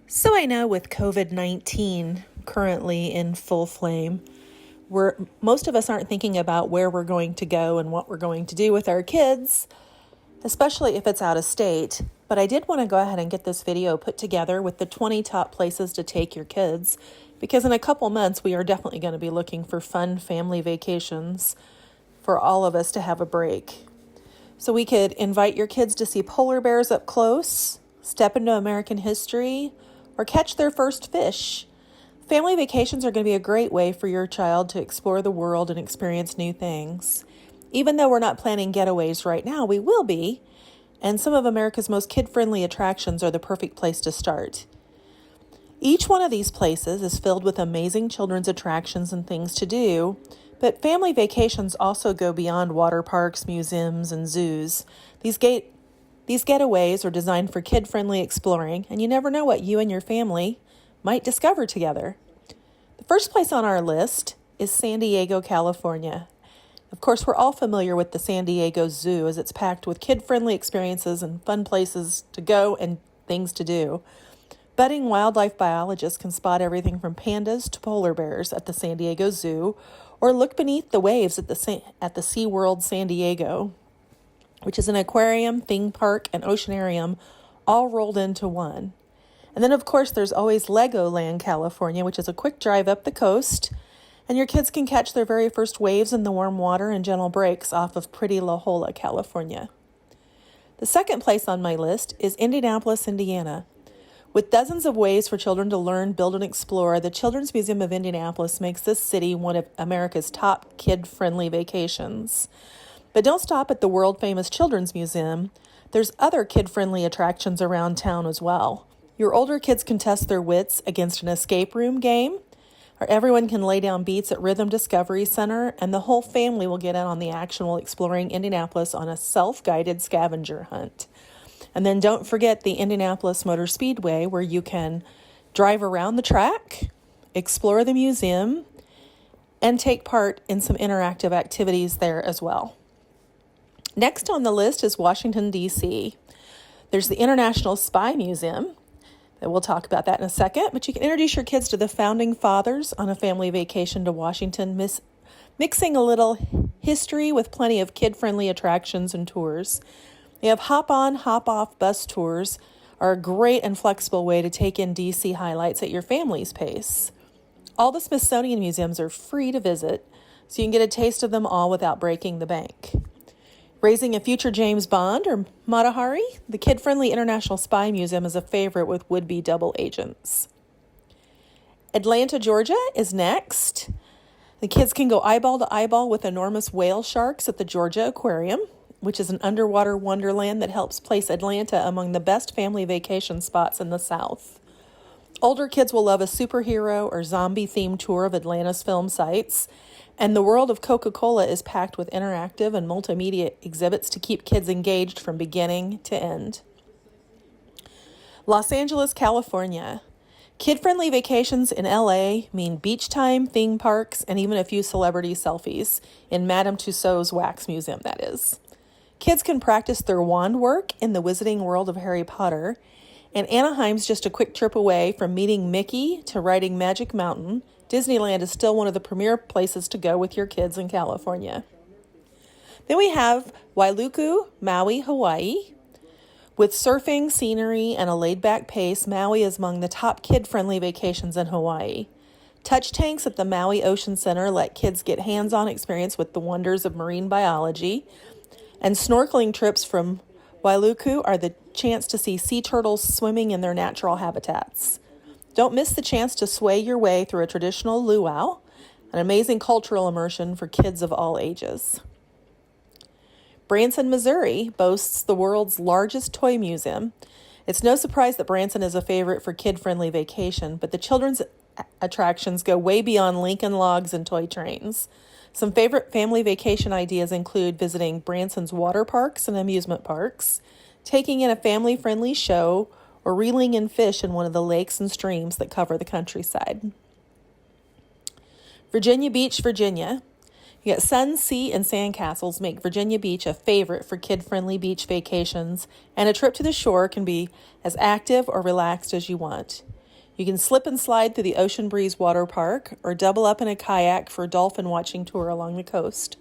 So I know with COVID-19 currently in full flame, most of us aren't thinking about where we're going to go and what we're going to do with our kids, especially if it's out of state. But I did want to go ahead and get this video put together with the 20 top places to take your kids, because in a couple months we are definitely going to be looking for fun family vacations for all of us to have a break. So we could invite your kids to see polar bears up close, step into American history, or catch their first fish. Family vacations are going to be a great way for your child to explore the world and experience new things. Even though we're not planning getaways right now, we will be, and some of America's most kid-friendly attractions are the perfect place to start. Each one of these places is filled with amazing children's attractions and things to do, but family vacations also go beyond water parks, museums, and zoos. These getaways are designed for kid-friendly exploring, and you never know what you and your family might discover together. The first place on our list is San Diego, California. Of course, we're all familiar with the San Diego Zoo, as it's packed with kid-friendly experiences and fun places to go and things to do. Budding wildlife biologists can spot everything from pandas to polar bears at the San Diego Zoo, or look beneath the waves at the SeaWorld San Diego, which is an aquarium, theme park, and oceanarium all rolled into one. And then, of course, there's always Legoland, California, which is a quick drive up the coast, and your kids can catch their very first waves in the warm water and gentle breaks off of pretty La Jolla, California. The second place on my list is Indianapolis, Indiana. With dozens of ways for children to learn, build, and explore, the Children's Museum of Indianapolis makes this city one of America's top kid-friendly vacations. But don't stop at the world-famous Children's Museum. There's other kid-friendly attractions around town as well. Your older kids can test their wits against an escape room game, or everyone can lay down beats at Rhythm Discovery Center, and the whole family will get in on the action while exploring Indianapolis on a self-guided scavenger hunt. And then don't forget the Indianapolis Motor Speedway, where you can drive around the track, explore the museum, and take part in some interactive activities there as well. Next on the list is Washington, D.C. There's the International Spy Museum, and we'll talk about that in a second, but you can introduce your kids to the Founding Fathers on a family vacation to Washington, mixing a little history with plenty of kid-friendly attractions and tours. They have hop-on, hop-off bus tours are a great and flexible way to take in D.C. highlights at your family's pace. All the Smithsonian museums are free to visit, so you can get a taste of them all without breaking the bank. Raising a future James Bond or Mata Hari, the kid-friendly International Spy Museum is a favorite with would-be double agents. Atlanta, Georgia is next. The kids can go eyeball to eyeball with enormous whale sharks at the Georgia Aquarium, which is an underwater wonderland that helps place Atlanta among the best family vacation spots in the South. Older kids will love a superhero or zombie-themed tour of Atlanta's film sites, and the world of Coca-Cola is packed with interactive and multimedia exhibits to keep kids engaged from beginning to end. Los Angeles, California. Kid-friendly vacations in LA mean beach time, theme parks, and even a few celebrity selfies in Madame Tussauds Wax Museum, that is. Kids can practice their wand work in the Wizarding World of Harry Potter, and Anaheim's just a quick trip away. From meeting Mickey to riding Magic Mountain, Disneyland is still one of the premier places to go with your kids in California. Then we have Wailuku Maui, Hawaii. With surfing, scenery, and a laid-back pace, Maui is among the top kid-friendly vacations in Hawaii. Touch tanks at the Maui Ocean Center let kids get hands-on experience with the wonders of marine biology, and snorkeling trips from Wailuku are the chance to see sea turtles swimming in their natural habitats. Don't miss the chance to sway your way through a traditional luau, an amazing cultural immersion for kids of all ages. Branson, Missouri boasts the world's largest toy museum. It's no surprise that Branson is a favorite for kid-friendly vacation, but the children's attractions go way beyond Lincoln Logs and toy trains. Some favorite family vacation ideas include visiting Branson's water parks and amusement parks, taking in a family-friendly show, or reeling in fish in one of the lakes and streams that cover the countryside. Virginia Beach, Virginia. You got sun, sea, and sand castles make Virginia Beach a favorite for kid-friendly beach vacations, and a trip to the shore can be as active or relaxed as you want. You can slip and slide through the Ocean Breeze Water Park or double up in a kayak for a dolphin watching tour along the coast.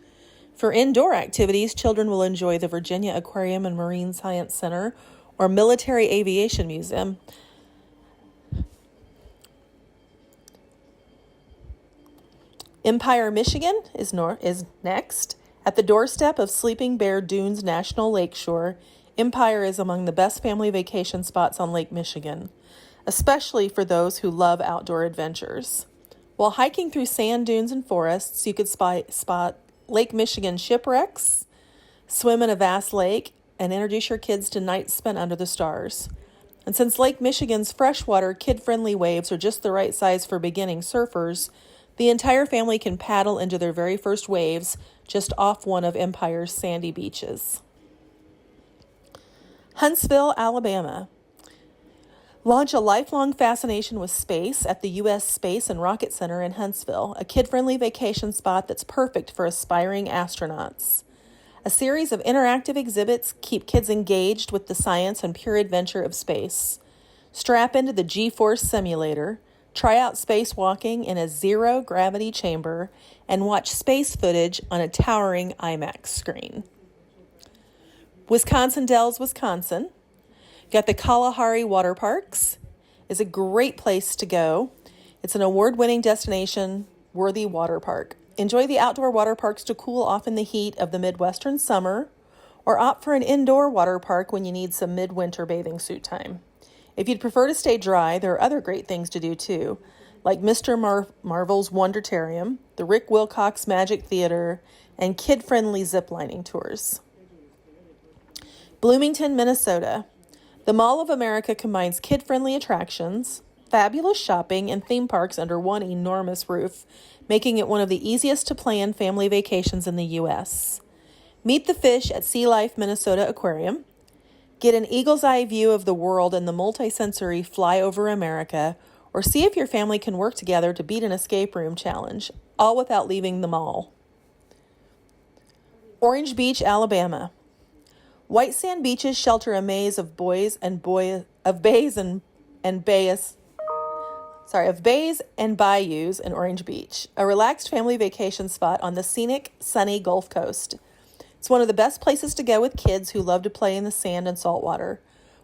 For indoor activities, children will enjoy the Virginia Aquarium and Marine Science Center or Military Aviation Museum. Empire, Michigan is next. At the doorstep of Sleeping Bear Dunes National Lakeshore, Empire is among the best family vacation spots on Lake Michigan, especially for those who love outdoor adventures. While hiking through sand dunes and forests, you could spot Lake Michigan shipwrecks, swim in a vast lake, and introduce your kids to nights spent under the stars. And since Lake Michigan's freshwater, kid-friendly waves are just the right size for beginning surfers, the entire family can paddle into their very first waves just off one of Empire's sandy beaches. Huntsville, Alabama. Launch a lifelong fascination with space at the U.S. Space and Rocket Center in Huntsville, a kid-friendly vacation spot that's perfect for aspiring astronauts. A series of interactive exhibits keep kids engaged with the science and pure adventure of space. Strap into the G-Force simulator, try out spacewalking in a zero-gravity chamber, and watch space footage on a towering IMAX screen. Wisconsin Dells, Wisconsin. Got the Kalahari Water Parks. Is a great place to go. It's an award-winning destination-worthy water park. Enjoy the outdoor water parks to cool off in the heat of the Midwestern summer, or opt for an indoor water park when you need some midwinter bathing suit time. If you'd prefer to stay dry, there are other great things to do too, like Mr. Marvel's Wondertarium, the Rick Wilcox Magic Theater, and kid-friendly ziplining tours. Bloomington, Minnesota. The Mall of America combines kid-friendly attractions, fabulous shopping, and theme parks under one enormous roof, making it one of the easiest to plan family vacations in the U.S. Meet the fish at Sea Life Minnesota Aquarium. Get an eagle's eye view of the world in the multi-sensory Fly Over America, or see if your family can work together to beat an escape room challenge, all without leaving the mall. Orange Beach, Alabama. White sand beaches shelter a maze of bays and bayous in Orange Beach, a relaxed family vacation spot on the scenic, sunny Gulf Coast. It's one of the best places to go with kids who love to play in the sand and salt water.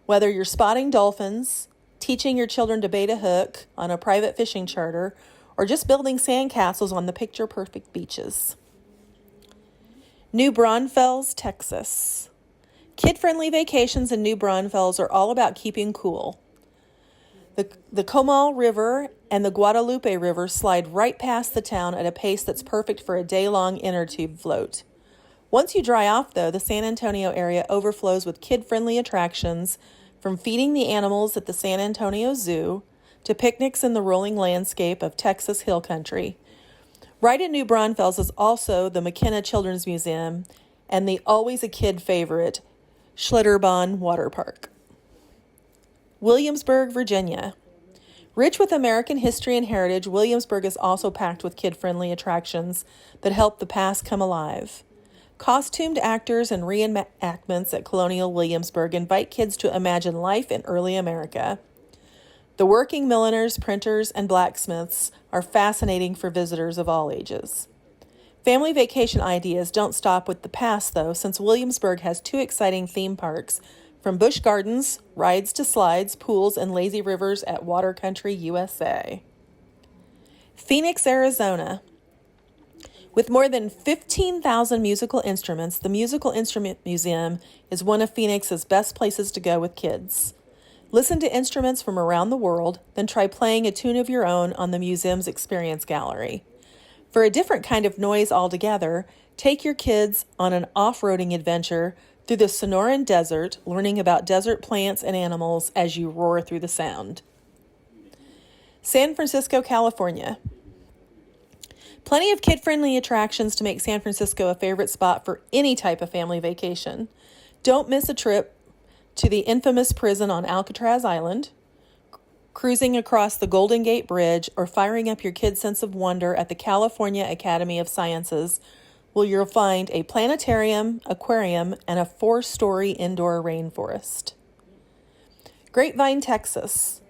Whether you're spotting dolphins, teaching your children to bait a hook on a private fishing charter, or just building sand castles on the picture-perfect beaches. New Braunfels, Texas. Kid-friendly vacations in New Braunfels are all about keeping cool. The Comal River and the Guadalupe River slide right past the town at a pace that's perfect for a day-long inner tube float. Once you dry off, though, the San Antonio area overflows with kid-friendly attractions, from feeding the animals at the San Antonio Zoo to picnics in the rolling landscape of Texas Hill Country. Right in New Braunfels is also the McKenna Children's Museum and the always a kid favorite, Schlitterbahn Water Park. Williamsburg, Virginia. Rich with American history and heritage, Williamsburg is also packed with kid-friendly attractions that help the past come alive. Costumed actors and reenactments at Colonial Williamsburg invite kids to imagine life in early America. The working milliners, printers, and blacksmiths are fascinating for visitors of all ages. Family vacation ideas don't stop with the past, though, since Williamsburg has 2 exciting theme parks, from Busch Gardens, rides to slides, pools, and lazy rivers at Water Country, USA. Phoenix, Arizona. With more than 15,000 musical instruments, the Musical Instrument Museum is one of Phoenix's best places to go with kids. Listen to instruments from around the world, then try playing a tune of your own on the museum's Experience Gallery. For a different kind of noise altogether, take your kids on an off-roading adventure through the Sonoran Desert, learning about desert plants and animals as you roar through the sound. San Francisco, California. Plenty of kid-friendly attractions to make San Francisco a favorite spot for any type of family vacation. Don't miss a trip to the infamous prison on Alcatraz Island, cruising across the Golden Gate Bridge, or firing up your kids' sense of wonder at the California Academy of Sciences, where you'll find a planetarium, aquarium, and a 4-story indoor rainforest. Grapevine, Texas.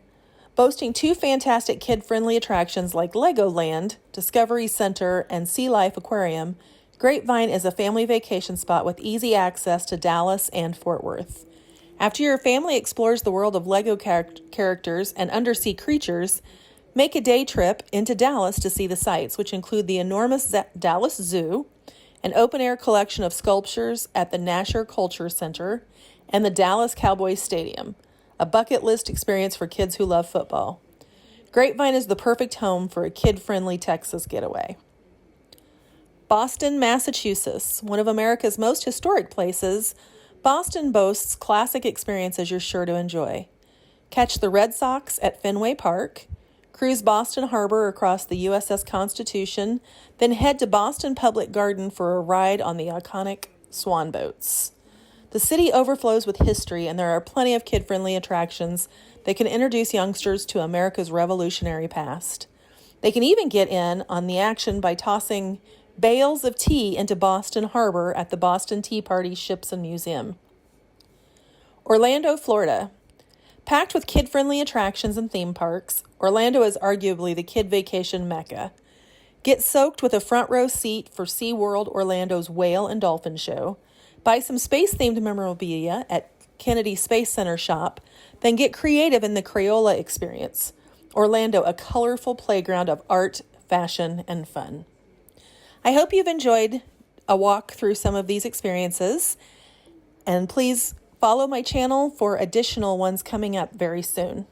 Boasting two fantastic kid-friendly attractions like Legoland, Discovery Center, and Sea Life Aquarium, Grapevine is a family vacation spot with easy access to Dallas and Fort Worth. After your family explores the world of Lego characters and undersea creatures, make a day trip into Dallas to see the sights, which include the enormous Dallas Zoo, an open-air collection of sculptures at the Nasher Culture Center, and the Dallas Cowboys Stadium, a bucket list experience for kids who love football. Grapevine is the perfect home for a kid-friendly Texas getaway. Boston, Massachusetts, one of America's most historic places, Boston boasts classic experiences you're sure to enjoy. Catch the Red Sox at Fenway Park, cruise Boston Harbor across the USS Constitution, then head to Boston Public Garden for a ride on the iconic swan boats. The city overflows with history, and there are plenty of kid-friendly attractions that can introduce youngsters to America's revolutionary past. They can even get in on the action by tossing bales of tea into Boston Harbor at the Boston Tea Party Ships and Museum. Orlando, Florida. Packed with kid-friendly attractions and theme parks, Orlando is arguably the kid vacation mecca. Get soaked with a front row seat for SeaWorld Orlando's Whale and Dolphin Show. Buy some space-themed memorabilia at Kennedy Space Center shop, then get creative in the Crayola experience. Orlando, a colorful playground of art, fashion, and fun. I hope you've enjoyed a walk through some of these experiences, and please follow my channel for additional ones coming up very soon.